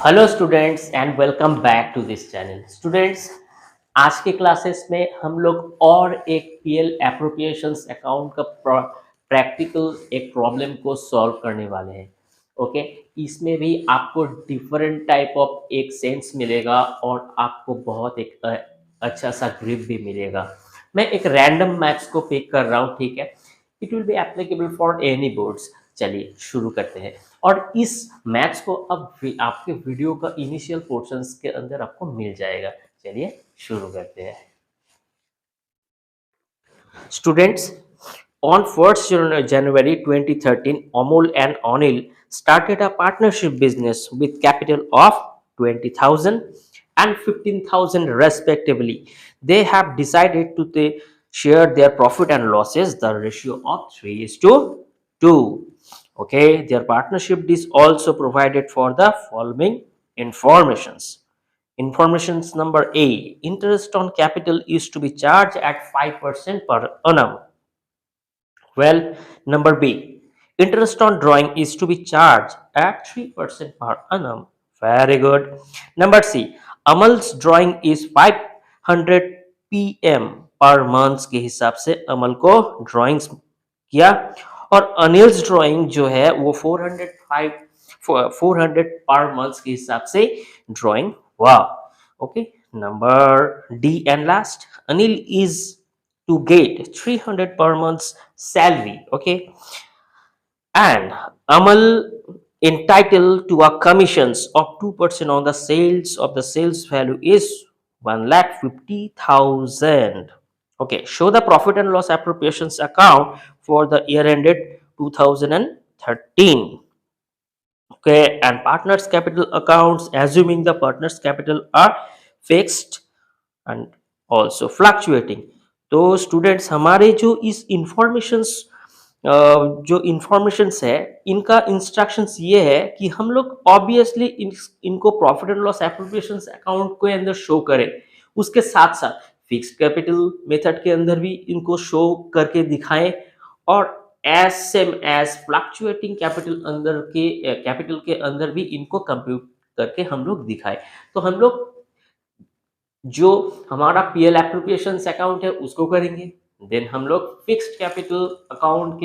Hello students and welcome back to this channel. Students, आज के classes में हम लोग और एक पीएल एप्रोप्रिएशंस अकाउंट का प्रैक्टिकल एक प्रॉब्लम को सॉल्व करने वाले हैं। ओके, इसमें भी आपको डिफरेंट टाइप ऑफ एक सेंस मिलेगा और आपको बहुत एक अच्छा सा ग्रिप भी मिलेगा। मैं एक रैंडम मैथ्स को पिक कर रहा हूँ, ठीक है। It will be applicable for any boards. चलिए शुरू करते हैं। और इस मैथ्स को अब आपके वीडियो का इनिशियल पोर्शंस के अंदर आपको मिल जाएगा। चलिए शुरू करते हैं। Students, on 1st January 2013, Amol and Anil started a partnership business with capital of 20,000 and 15,000 respectively. They have decided to share their profit and losses, the ratio of 3 is to 2. Okay, their partnership is also provided for the following informations. Informations number A, interest on capital is to be charged at 5% per annum. Well, number B, interest on drawing is to be charged at 3% per annum. Very good. Number C, Amal's drawing is 500 PM per month के हिसाब से अमल को drawings किया, और Anil's drawing जो है वो 400 per month के हिसाब से ड्राइंग हुआ। Okay, number D and last, Anil is to get 300 per month's salary, okay, and Amal entitled to a commissions of 2% on the sales of the sales value is 1,50,000. Okay, show the profit and loss appropriations account for the year ended 2013. Okay, and partners capital accounts, assuming the partners capital are fixed and also fluctuating. तो students, हमारे जो इस जो informations है, इनका instructions ये है कि हम लोग ऑब्वियसली इनको profit and loss appropriations account के अंदर शो करें, उसके साथ साथ फिक्स्ड कैपिटल मेथड के अंदर भी इनको शो करके दिखाएं, और as same as fluctuating capital के अंदर भी इनको कंप्यूट करके हम लोग दिखाएं। तो हम लोग जो हमारा पीएल एप्रोप्रिएशंस अकाउंट है उसको करेंगे, देन हम लोग फिक्स्ड कैपिटल अकाउंट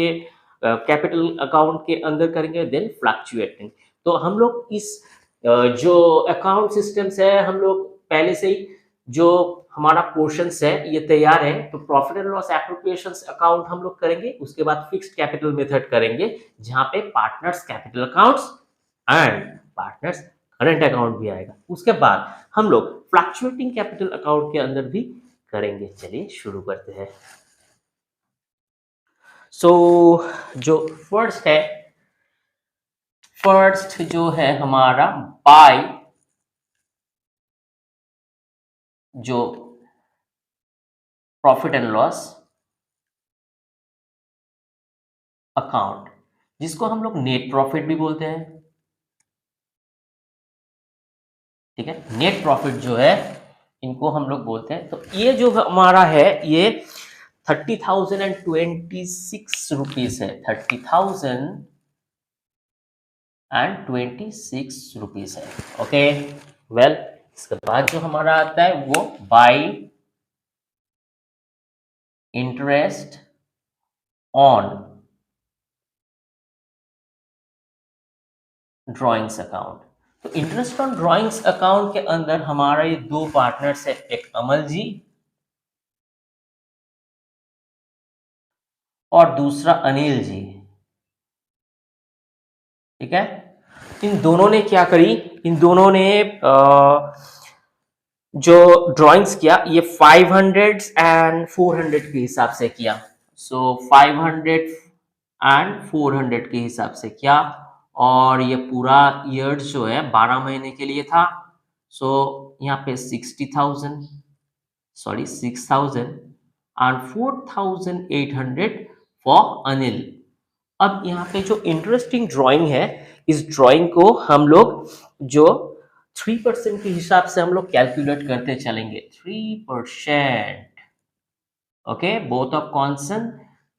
के अंदर करेंगे, देन फ्लक्चुएटिंग। तो हम लोग इस जो अकाउंट सिस्टम्स है, हम लोग पहले से ही जो हमारा पोर्शंस है ये तैयार है। तो profit and loss appropriations account हम लोग करेंगे, उसके बाद फिक्स्ड कैपिटल मेथड करेंगे, जहां पे partners capital accounts and partners current account भी आएगा। उसके बाद हम लोग फ्लक्चुएटिंग कैपिटल अकाउंट के अंदर भी करेंगे। चलिए शुरू करते हैं। सो जो फर्स्ट जो है हमारा बाय जो प्रॉफिट एंड लॉस अकाउंट, जिसको हम लोग नेट प्रॉफिट भी बोलते हैं, ठीक है। नेट प्रॉफिट जो है इनको हम लोग बोलते हैं। तो ये जो हमारा है ये 30,026 रुपीज है, 30,026 रुपीज है। ओके, वेल, इसके बाद जो हमारा आता है वो bye interest on drawings account. तो इंटरेस्ट ऑन ड्रॉइंग्स अकाउंट के अंदर हमारा ये दो पार्टनर्स है, एक अमल जी और दूसरा अनिल जी, ठीक है। इन दोनों ने क्या करी, इन दोनों ने जो ड्राइंग्स किया ये 500 एंड 400 के हिसाब से किया। सो 500 एंड 400 के हिसाब से किया, और ये पूरा ईयर जो है 12 महीने के लिए था। सो यहाँ पे 6,000 एंड 4,800 फॉर अनिल। अब यहाँ पे जो इंटरेस्टिंग ड्राइंग है, इस ड्राइंग को हम लोग जो 3% के हिसाब से हम लोग कैलकुलेट करते चलेंगे। 3%, ओके, बोथ ऑफ कॉन्स्टेंट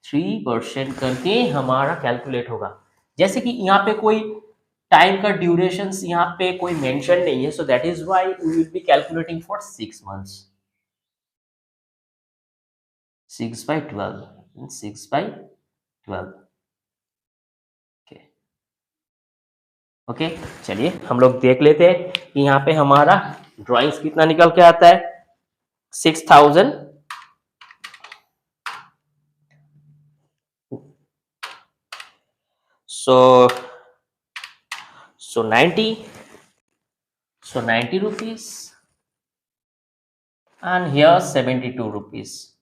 3% करके हमारा कैलकुलेट होगा। जैसे कि यहाँ पे कोई टाइम का ड्यूरेशन यहाँ पे कोई मेंशन नहीं है, so that is why we will be calculating for 6 months. 6/12, 6/12. Okay okay, चलिए हम लोग देख लेते हैं कि यहाँ पे हमारा ड्राइंग्स कितना निकल के आता है. 6,000. So 90. So 90 rupees and here 72 rupees.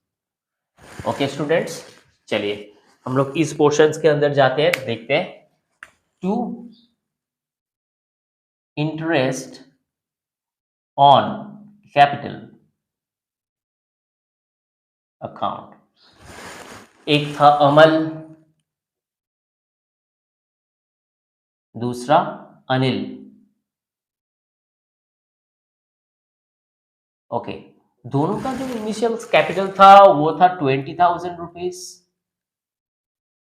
Okay students, चलिए हम लोग इस पोर्शंस के अंदर जाते हैं, देखते हैं. To interest on capital account. एक था अमल, दूसरा अनिल. ओके, दोनों का जो इनिशियल कैपिटल था वो था 20,000 रुपीज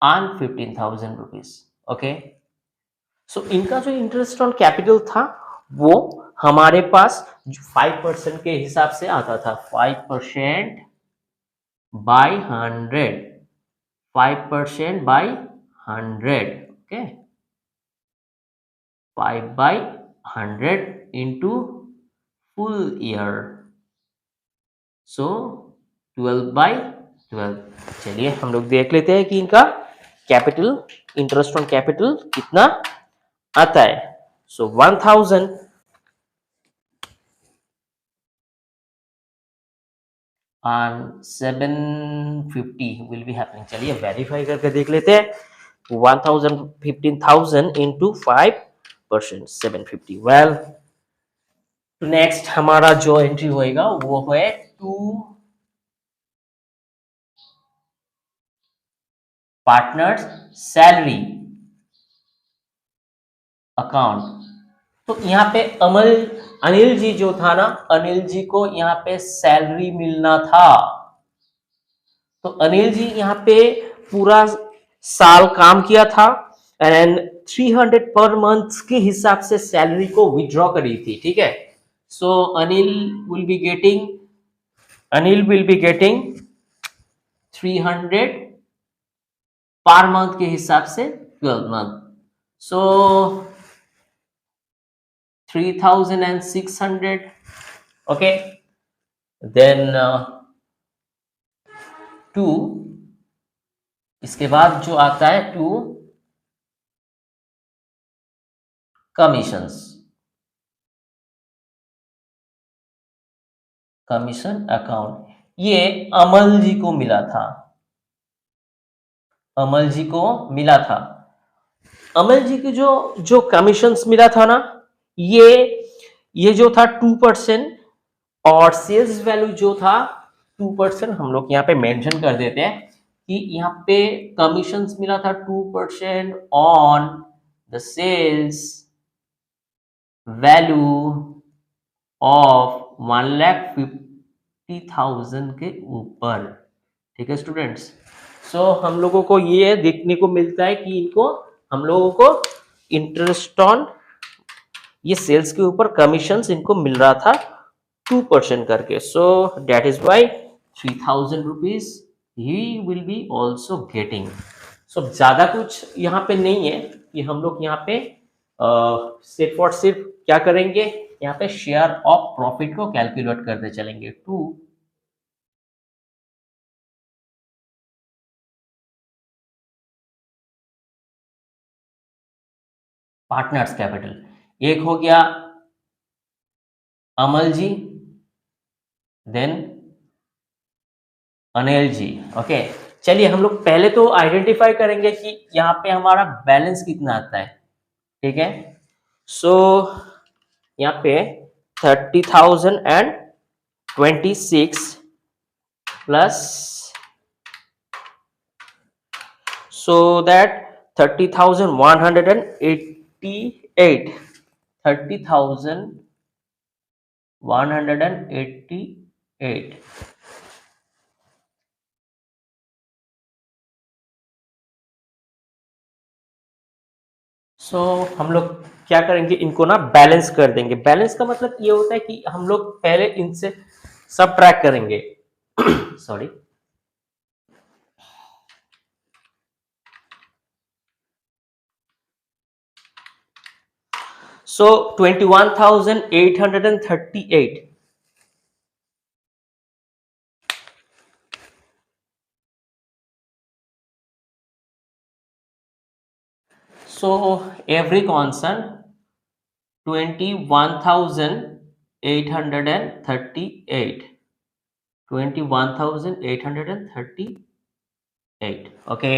एंड 15,000 रुपीज. ओके, सो इनका जो इंटरेस्ट ऑन कैपिटल था वो हमारे पास 5% के हिसाब से आता था. 5% by 100. 5% by 100. Okay, 5/100 into full year, so 12/12. चलिए हम लोग देख लेते हैं कि इनका कैपिटल, इंटरेस्ट ऑन कैपिटल कितना आता है. सो 1,000 and 750 will be happening. चलिए वेरीफाई करके देख लेते हैं. 1,000 15,000 into 5%, 750. वेल, नेक्स्ट हमारा जो एंट्री होएगा वो है टू पार्टनर्स सैलरी अकाउंट. तो यहाँ पे अनिल जी जो था ना, अनिल जी को यहाँ पे सैलरी मिलना था. तो अनिल जी यहाँ पे पूरा साल काम किया था एंड 300 पर मंथ के हिसाब से सैलरी को विड्रॉ करी थी. ठीक है, so Anil will be getting 300 per month के हिसाब से 12 मंथ. सो 3,600. ओके, देन 2, इसके बाद जो आता है 2 कमीशंस, कमीशन अकाउंट. ये अमल जी को मिला था, अमल जी को मिला था. अमल जी की जो जो कमीशंस मिला था ना, ये जो था 2%, और सेल्स वैल्यू जो था 2%. हम लोग यहाँ पे मेंशन कर देते हैं कि यहाँ पे कमीशंस मिला था 2% on the sales value of 1,50,000 के ऊपर. ठीक है स्टूडेंट्स, सो हम लोगों को ये देखने को मिलता है कि हम लोगों को इंटरेस्ट ऑन ये सेल्स के ऊपर कमीशंस इनको मिल रहा था 2% करके. So that is why 3,000 rupees he will be also getting. So ज्यादा कुछ यहाँ पे नहीं है कि हम लोग यहाँ पे सिर्फ और सिर्फ क्या करेंगे, यहाँ पे शेयर ऑफ प्रॉफिट को कैलकुलेट करते चलेंगे. टू पार्टनर्स कैपिटल, एक हो गया अमल जी, देन अनिल जी. ओके, चलिए हम लोग पहले तो आइडेंटिफाई करेंगे कि यहाँ पे हमारा बैलेंस कितना आता है. ठीक है, सो यहाँ पे 30,026 प्लस, सो दैट 30,188, 30,188. सो हम लोग क्या करेंगे, इनको ना बैलेंस कर देंगे। बैलेंस का मतलब ये होता है कि हम लोग पहले इनसे सब ट्रैक करेंगे। सॉरी। सो 21,838. So every constant 21,838. 21,838. ओके,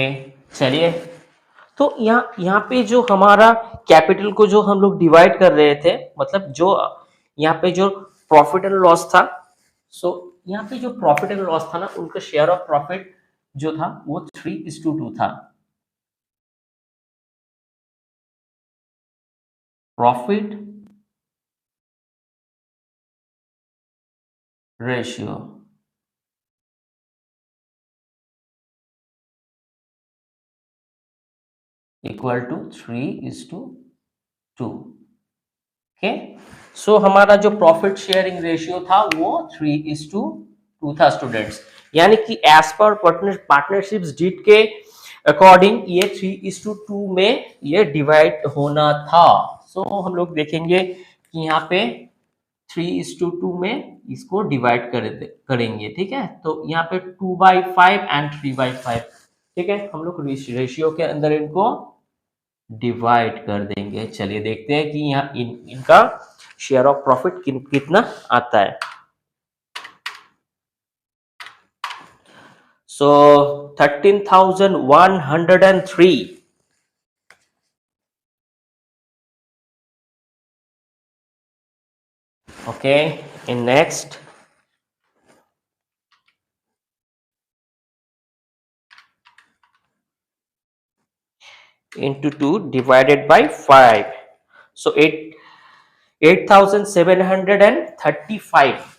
चलिए। तो यहाँ पे जो हमारा कैपिटल को जो हम लोग डिवाइड कर रहे थे, मतलब जो यहाँ पे जो प्रॉफिट एंड लॉस था, सो यहाँ पे जो प्रॉफिट एंड लॉस था ना, उनका शेयर ऑफ प्रॉफिट जो था वो 3:2 था। Profit ratio equal to 3:2। Okay, so हमारा जो प्रॉफिट शेयरिंग रेशियो था वो 3:2 था स्टूडेंट्स। यानी कि एज पर पार्टनरशिप्स डीड के अकॉर्डिंग ये 3:2 में ये डिवाइड होना था। सो हम लोग देखेंगे कि यहाँ पे 3:2 में इसको डिवाइड करेंगे। ठीक है, तो यहाँ पे 2/5 एंड 3/5। ठीक है, हम लोग रेशियो के अंदर इनको डिवाइड कर देंगे। चलिए देखते हैं कि यहाँ इनका शेयर ऑफ प्रॉफिट कितना आता है। सो 13,103। Okay, in next into 2 divided by 5, so 8,735।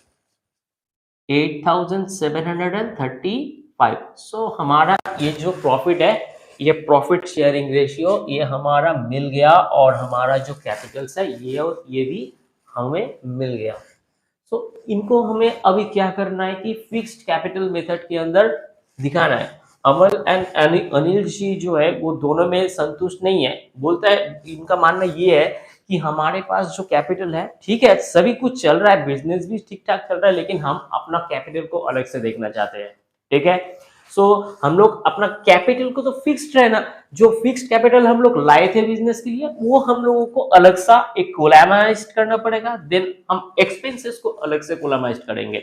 8,735। सो हमारा ये जो प्रॉफिट है, ये प्रॉफिट शेयरिंग रेशियो ये हमारा मिल गया, और हमारा जो कैपिटल्स है ये भी हमें मिल गया। सो इनको हमें अभी क्या करना है कि फिक्स्ड कैपिटल मेथड के अंदर दिखाना है। अमल एंड अनिल जी जो है वो दोनों में संतुष्ट नहीं है। बोलता है, इनका मानना ये है कि हमारे पास जो कैपिटल है, ठीक है सभी कुछ चल रहा है, बिजनेस भी ठीक ठाक चल रहा है, लेकिन हम अपना कैपिटल को अलग से देखना चाहते हैं। ठीक है, सो हम लोग अपना कैपिटल को तो फिक्स्ड रहना, जो फिक्स्ड कैपिटल हम लोग लाए थे बिजनेस के लिए वो हम लोगों को अलग सा एक कोलैमाइज करना पड़ेगा, देन हम एक्सपेंसेस को अलग से कोलैमाइज करेंगे।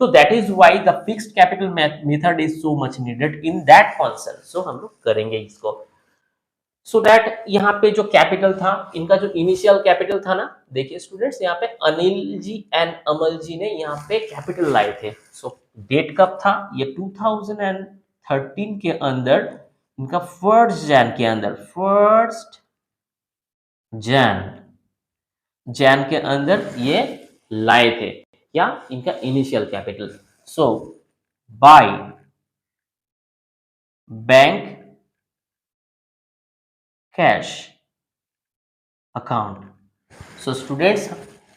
तो that is why the fixed capital method is so much needed in that concept. So हम लोग करेंगे इसको, सो दैट यहाँ पे जो कैपिटल था, इनका जो इनिशियल कैपिटल था ना, देखिए स्टूडेंट्स यहाँ पे अनिल जी एंड अमल जी ने यहाँ पे कैपिटल लाए थे। सो डेट कब था, ये 2013 के अंदर, इनका 1 जैन के अंदर, 1 जैन जैन के अंदर ये लाए थे, या इनका initial capital. So by bank cash account. So students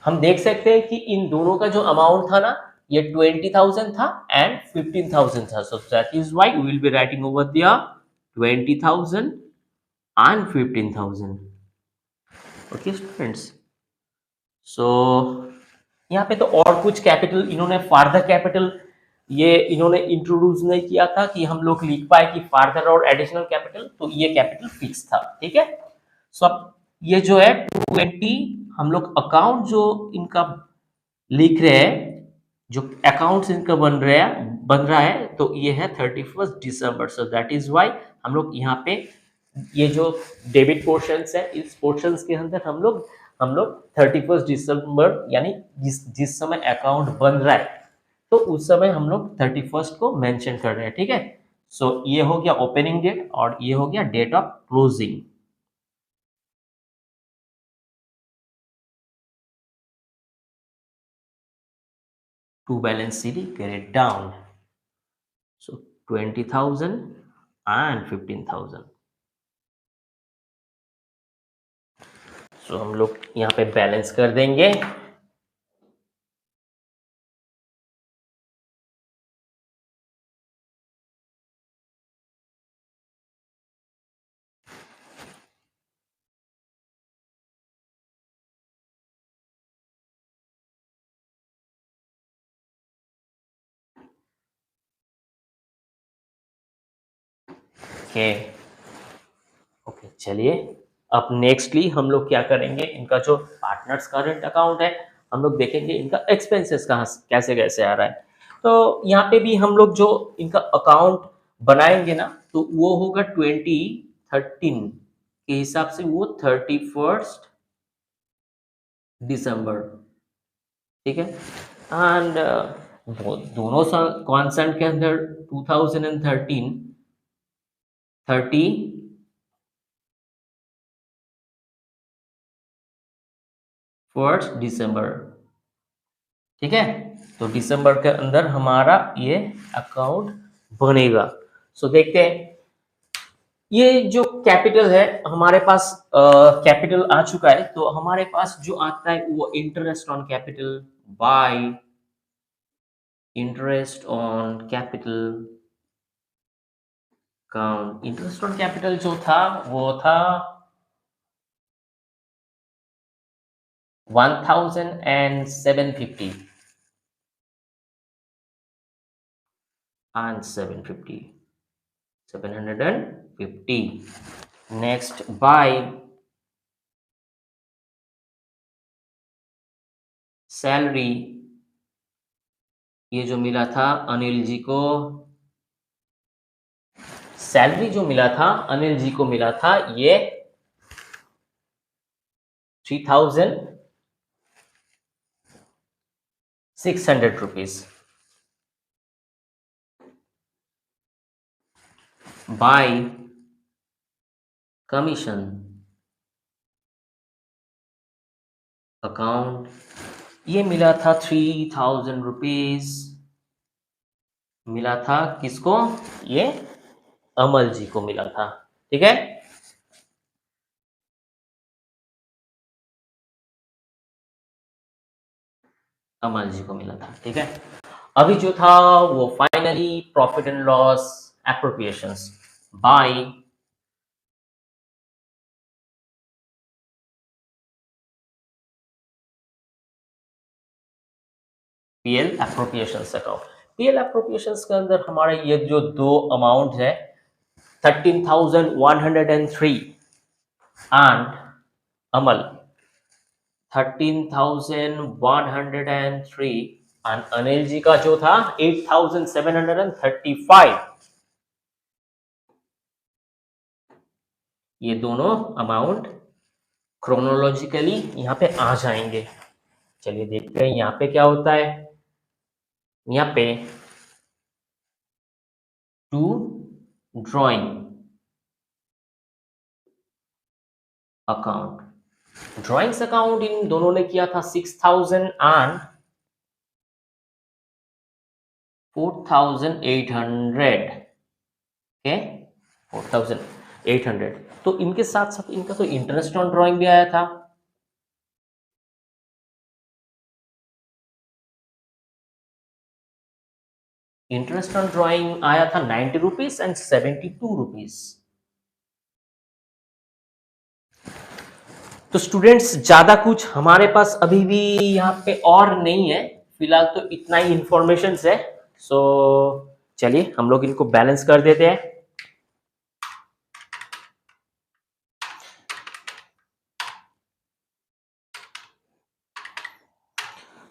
हम देख सकते हैं कि इन दोनों का जो अमाउंट था ना, ये 20,000 था एंड 15,000 था। So that is why we will be writing over there 20,000 and 15,000। Okay students, so यहाँ पे तो और कुछ कैपिटल इन्होंने फार्दर कैपिटल ये इन्होंने इंट्रोड्यूस नहीं किया था कि हम लोग लिख पाए कि फार्दर और एडिशनल कैपिटल, तो ये कैपिटल फिक्स था। ठीक है, सो अब ये जो है 20 हम लोग अकाउंट जो इनका लिख रहे हैं, जो अकाउंट्स इनका बन रहा है, तो ये है 31 दिसंबर। सो दैट इज वाई हम लोग यहाँ पे ये जो डेबिट पोर्शन है, इस पोर्शन के अंदर हम लोग 31 दिसंबर, यानी जिस समय अकाउंट बन रहा है, तो उस समय हम लोग 31 को मेंशन कर रहे हैं। ठीक है, सो ये हो गया ओपनिंग डेट और ये हो गया date of closing. To balance CD, get it down. So 20,000 and 15,000. So हम लोग यहाँ पे बैलेंस कर देंगे। ओके ओके, चलिए अब नेक्स्टली हम लोग क्या करेंगे, इनका जो पार्टनर्स करंट अकाउंट है हम लोग देखेंगे इनका एक्सपेंसेस कहाँ कैसे कैसे आ रहा है। तो यहाँ पे भी हम लोग जो इनका अकाउंट बनाएंगे ना, तो वो होगा 2013 के हिसाब से, वो 31 दिसंबर, ठीक है। एंड दोनों कॉन्सेंट के अंदर 2013 31 दिसंबर, ठीक है। तो दिसंबर के अंदर हमारा ये अकाउंट बनेगा। सो देखते हैं, ये जो कैपिटल है हमारे पास, कैपिटल आ चुका है, तो हमारे पास जो आता है वो interest on capital by interest on capital account. Interest on capital जो था वो था 1750 and 750 next by सैलरी, ये जो मिला था अनिल जी को, सैलरी जो मिला था अनिल जी को मिला था ये 3600 रुपीज बाय कमीशन अकाउंट, ये मिला था 3000 रुपीज, मिला था किसको, ये अमल जी को मिला था, ठीक है। अमल जी को मिला था, ठीक है। अभी जो था वो finally profit and loss appropriations by PL appropriations account. PL appropriations के अंदर हमारा ये जो दो अमाउंट है 13,103 एंड अमल 13,103 एंड अनिल जी का जो था 8,735, ये दोनों अमाउंट क्रोनोलॉजिकली यहाँ पे आ जाएंगे। चलिए देखते हैं यहाँ पे क्या होता है। यहाँ पे to drawing account, drawings account इन दोनों ने किया था 6,000 एंड 4,800, ओके 4,800। तो इनके साथ साथ इनका तो इंटरेस्ट ऑन ड्रॉइंग भी आया था, इंटरेस्ट ऑन ड्रॉइंग आया था 90 रुपीज एंड 72 रुपीज। तो स्टूडेंट्स ज्यादा कुछ हमारे पास अभी भी यहाँ पे और नहीं है, फिलहाल तो इतना ही इंफॉर्मेशन है। सो चलिए हम लोग इनको बैलेंस कर देते हैं।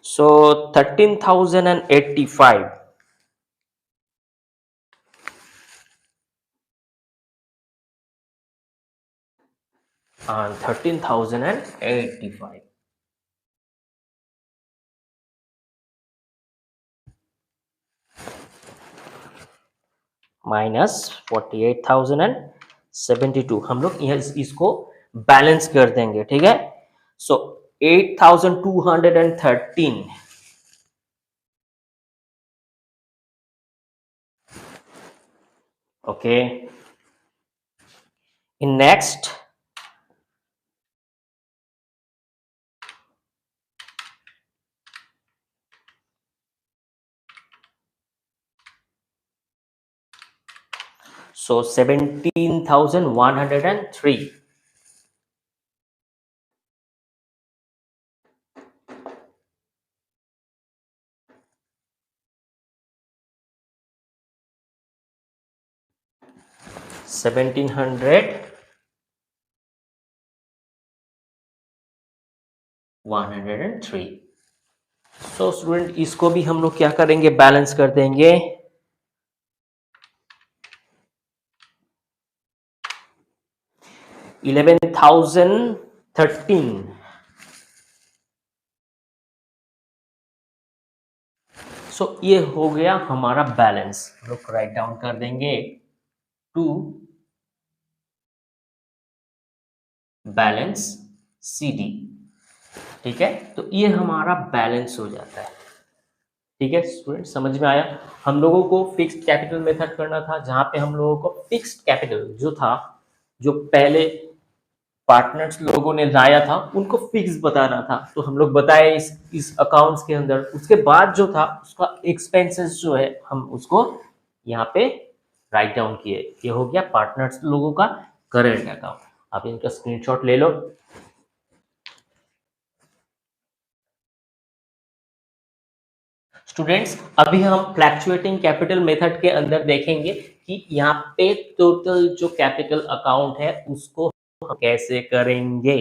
सो 13,085 and 13,085 माइनस 48,072, हम लोग इसको बैलेंस कर देंगे, ठीक है। सो 8,213, okay. In next So 17,103. Seventeen hundred 103. So student इसको भी हम लोग क्या करेंगे, बैलेंस कर देंगे. 11,013. सो ये हो गया हमारा बैलेंस. हम लोग राइट डाउन कर देंगे टू बैलेंस CD. ठीक है, तो ये हमारा बैलेंस हो जाता है. ठीक है स्टूडेंट, समझ में आया. हम लोगों को फिक्स्ड कैपिटल मेथड करना था, जहां पे हम लोगों को फिक्स्ड कैपिटल जो था, जो पहले पार्टनर्स लोगों ने लाया था, उनको फिक्स बताना था. तो हम लोग बताए इस अकाउंट्स के अंदर. उसके बाद जो था उसका एक्सपेंसेस जो है हम उसको यहाँ पे राइट डाउन किए. ये हो गया पार्टनर्स लोगों का करेंट अकाउंट. आप इनका स्क्रीनशॉट ले लो. स्टूडेंट्स, अभी हम फ्लैक्चुएटिंग कैपिटल मेथड के अंदर देखेंगे कि यहाँ पे टोटल जो कैपिटल अकाउंट है उसको हम कैसे करेंगे.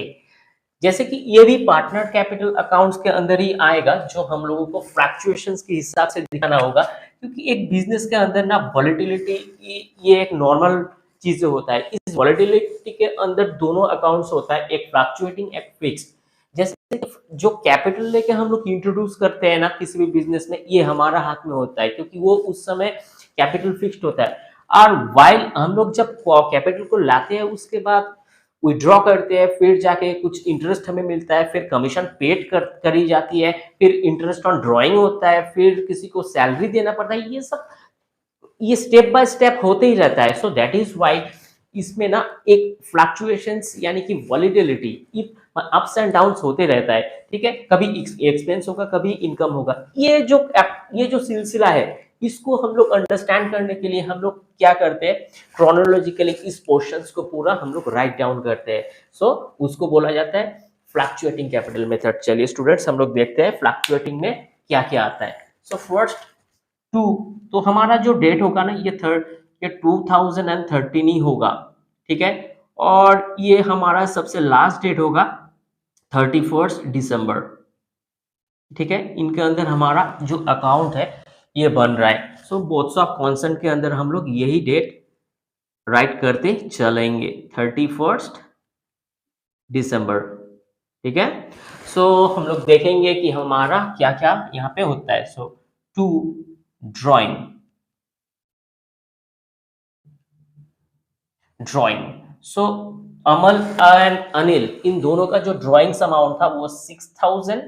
जैसे कि ये भी पार्टनर कैपिटल अकाउंट्स के अंदर ही आएगा, जो हम लोगों को फ्लक्चुएशंस के हिसाब से दिखाना होगा. क्योंकि एक बिजनेस के अंदर ना वॉलेटिलिटी, ये एक नॉर्मल चीज होता है. इस वॉलेटिलिटी के अंदर दोनों अकाउंट्स होता है, एक फ्लक्चुएटिंग एक फिक्स. जैसे जो कैपिटल लेके हम लोग इंट्रोड्यूस करते हैं ना किसी भी बिजनेस में, ये हमारा हाथ में होता है, क्योंकि वो उस समय कैपिटल फिक्स्ड होता है. और वाइल हम लोग जब कैपिटल को लाते हैं, उसके बाद विड्रॉ करते हैं, फिर जाके कुछ इंटरेस्ट हमें मिलता है, फिर कमीशन पेड करी जाती है, फिर इंटरेस्ट ऑन ड्राइंग होता है, फिर किसी को सैलरी देना पड़ता है. ये सब ये स्टेप बाय स्टेप होते ही रहता है. सो दैट इज वाई इसमें ना एक फ्लक्चुएशंस यानी कि वॉलिटिलिटी, अप्स एंड डाउन्स होते रहता है. ठीक है, कभी एक्सपेंस होगा, कभी इनकम होगा. ये जो सिलसिला है, इसको हम लोग अंडरस्टैंड करने के लिए हम लोग क्या करते हैं, क्रोनोलॉजिकली इस पोर्शंस को पूरा हम लोग राइट डाउन करते हैं. सो उसको बोला जाता है फ्लक्चुएटिंग कैपिटल मेथड. चलिए स्टूडेंट्स, हम लोग देखते हैं फ्लक्चुएटिंग में क्या क्या आता है. सो फर्स्ट टू, तो हमारा जो डेट होगा ना, ये 2013 ही होगा. ठीक है, और ये हमारा सबसे लास्ट डेट होगा 31 दिसंबर. ठीक है, इनके अंदर हमारा जो अकाउंट है ये बन रहा है. सो बोथ्स ऑफ कॉन्सेंट के अंदर हम लोग यही डेट राइट करते चलेंगे, 31 दिसंबर. ठीक है, सो हम लोग देखेंगे कि हमारा क्या क्या यहाँ पे होता है. So to drawing drawing so Amal and Anil, इन दोनों का जो ड्रॉइंग्स अमाउंट था वो 6,000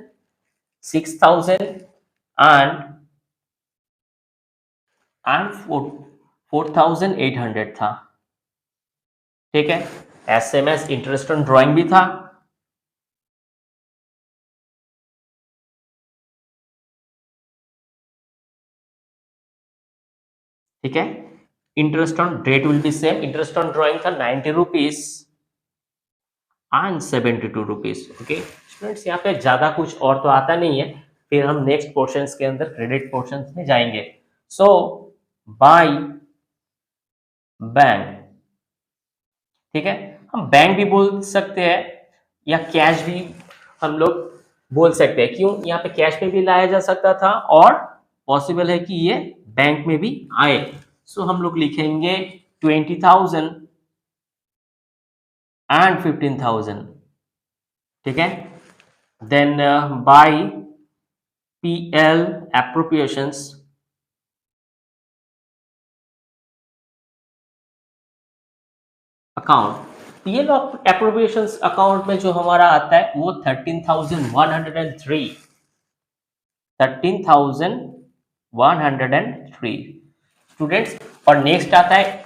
एंड 4,800 था. ठीक है, SMS इंटरेस्ट ऑन ड्रॉइंग भी था. ठीक है, interest on debt will be same. Interest on drawing था 90 rupees and 72 rupees. Okay students, यहाँ पे ज्यादा कुछ और तो आता नहीं है. फिर हम नेक्स्ट पोर्शंस के अंदर क्रेडिट पोर्शंस में जाएंगे. सो बाय बैंक. ठीक है, हम बैंक भी बोल सकते हैं या कैश भी हम लोग बोल सकते हैं. क्यों, यहाँ पे कैश में भी लाया जा सकता था और पॉसिबल है कि ये बैंक में भी आए. सो हम लोग लिखेंगे 20,000 एंड 15,000. ठीक है, then by PL appropriations account. PL appropriations account में जो हमारा आता है वो 13,103. 13,103 स्टूडेंट्स. और नेक्स्ट आता है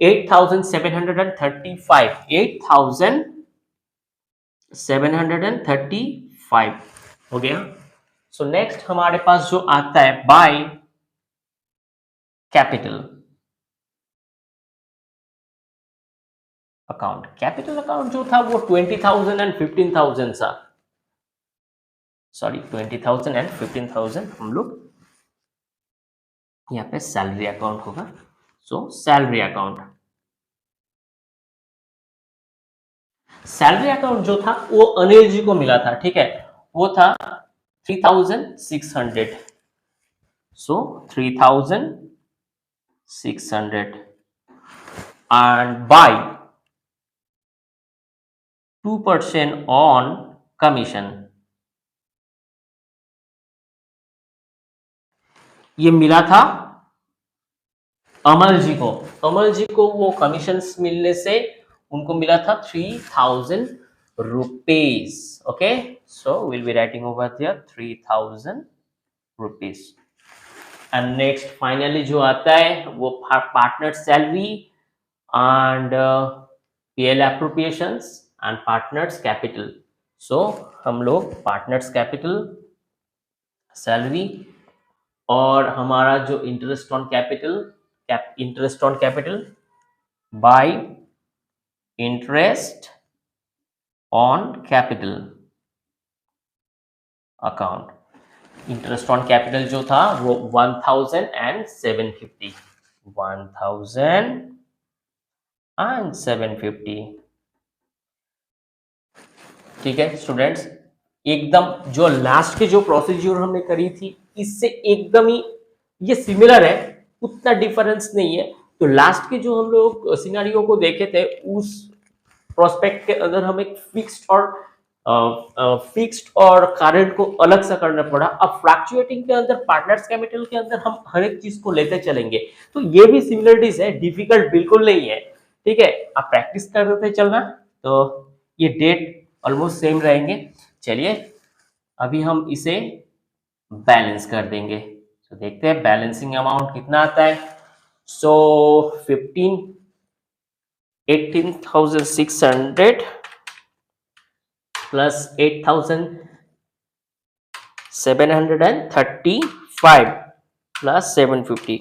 8,735. 8,735 हो गया. सो नेक्स्ट हमारे पास जो आता है by capital. Account, capital account जो था वो 20,000 एंड 15,000 था, सॉरी 20,000 एंड 15,000 हम लोग यहाँ पे सैलरी अकाउंट होगा। सो सैलरी अकाउंट, सैलरी अकाउंट जो था वो अनिल जी को मिला था, ठीक है, वो था 3,600। सो 3,600 and by 2% on commission, ये मिला था अमल जी को। अमल जी को वो कमीशन मिलने से उनको मिला था 3,000 rupees. Okay, so will be writing over there 3,000 rupees. And next finally जो आता है वो partner salary and PL appropriations and partners capital. So हम लोग पार्टनर्स कैपिटल, सैलरी और हमारा जो interest on capital, interest on capital by interest on capital account. Interest on capital जो था वो 1,750, 1,750। ठीक है स्टूडेंट्स, एकदम जो लास्ट की जो प्रोसीजर हमने करी थी इससे एकदम ही ये सिमिलर है, उतना डिफरेंस नहीं है। तो लास्ट के जो हम लोग सिनेरियो को देखे थे उस प्रोस्पेक्ट के अंदर हमें फिक्स्ड और करंट को अलग से करना पड़ा। अब फ्लक्चुएटिंग के अंदर पार्टनर्स कैपिटल के अंदर हम हर एक चीज को लेते चलेंगे, तो ये भी सिमिलरिटीज है, डिफिकल्ट बिल्कुल नहीं है। ठीक है, आप प्रैक्टिस करते चलना, तो ये डेट ऑलमोस्ट सेम रहेंगे। चलिए अभी हम इसे बैलेंस कर देंगे, तो देखते हैं बैलेंसिंग अमाउंट कितना आता है। सो 18,600 plus 8,735 plus 750,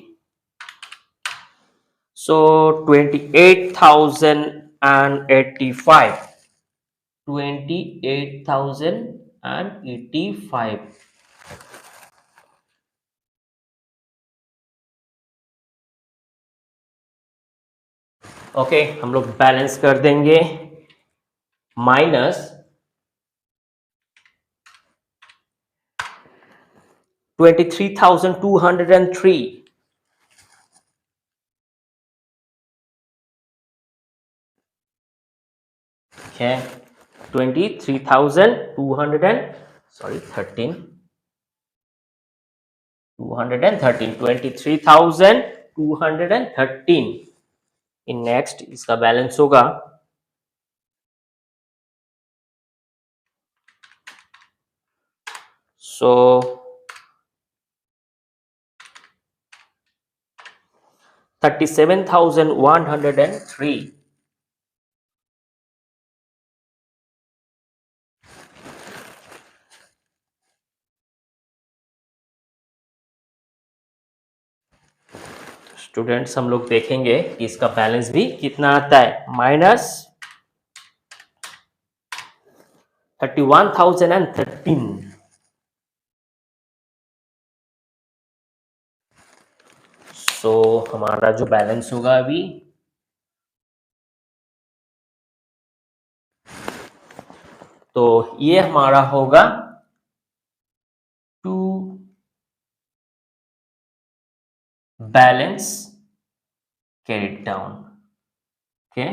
so 28,085, 28,085। ओके, हम लोग बैलेंस कर देंगे minus 23,203, okay, 23,200 sorry 213, 23,213 in next इसका बैलेंस होगा सो 37,103। स्टूडेंट्स हम लोग देखेंगे कि इसका बैलेंस भी कितना आता है, माइनस 31,013। सो हमारा जो बैलेंस होगा अभी, तो ये हमारा होगा to balance carried down. Okay,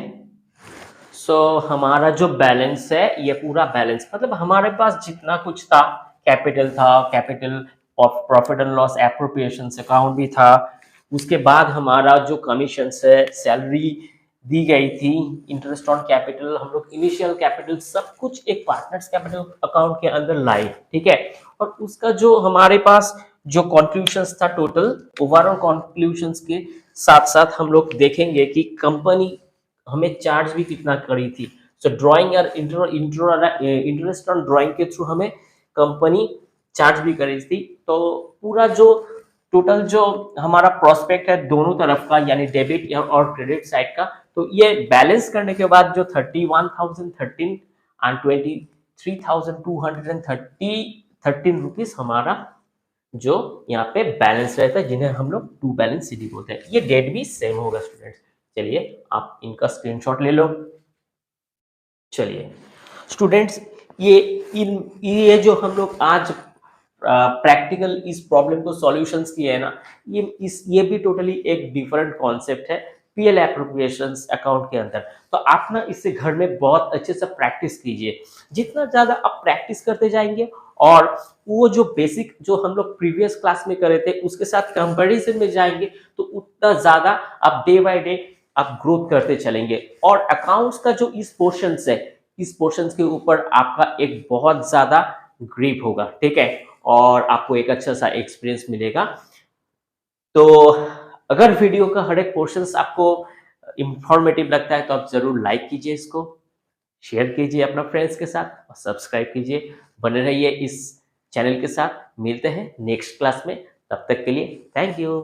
so हमारा जो बैलेंस है ये पूरा बैलेंस, मतलब हमारे पास जितना कुछ था, कैपिटल था, capital profit and loss appropriation account भी था, उसके बाद हमारा जो कमीशन है, सैलरी दी गई थी, इंटरेस्ट ऑन कैपिटल, हम लोग इनिशियल कैपिटल सब कुछ एक पार्टनर्स कैपिटल अकाउंट के अंदर लाए। ठीक है, और उसका जो हमारे पास जो कॉन्ट्रीब्यूशंस था टोटल, ओवरऑल कॉन्ट्रीब्यूशंस के साथ साथ हम लोग देखेंगे कि कंपनी हमें चार्ज भी कितना करी थी। सो ड्राइंग और इंटरेस्ट ऑन ड्राइंग के थ्रू हमें कंपनी चार्ज भी करी थी। तो पूरा जो टोटल जो हमारा प्रोस्पेक्ट है दोनों तरफ का, यानी डेबिट और क्रेडिट साइड का, तो ये बैलेंस करने के बाद जो 31,013 एंड 23,213 रुपीज हमारा जो यहाँ पे बैलेंस रहता है, जिन्हें हम लोग टू बैलेंस सीडी बोलते हैं। ये डेट भी सेम होगा स्टूडेंट्स। चलिए आप इनका स्क्रीनशॉट ले लो। चलिए स्टूडेंट्स, ये जो हम लोग आज प्रैक्टिकल इस प्रॉब्लम को सॉल्यूशंस किए है ना, ये भी टोटली एक डिफरेंट कॉन्सेप्ट है पीएल एप्रोप्रिएशंस अकाउंट के अंदर। तो आप ना इससे घर में बहुत अच्छे से प्रैक्टिस कीजिए। जितना ज्यादा आप प्रैक्टिस करते जाएंगे और वो जो बेसिक जो हम लोग प्रीवियस क्लास में करे थे उसके साथ कंपैरिजन में जाएंगे, तो उतना ज्यादा आप डे बाय डे आप ग्रोथ करते चलेंगे। और अकाउंट्स का जो इस पोर्शन है, इस पोर्शन के ऊपर आपका एक बहुत ज्यादा ग्रिप होगा, ठीक है, और आपको एक अच्छा सा एक्सपीरियंस मिलेगा। तो अगर वीडियो का हर एक पोर्शन आपको इंफॉर्मेटिव लगता है तो आप जरूर लाइक कीजिए, इसको शेयर कीजिए अपना फ्रेंड्स के साथ और सब्सक्राइब कीजिए। बने रहिए इस चैनल के साथ। मिलते हैं नेक्स्ट क्लास में, तब तक के लिए थैंक यू।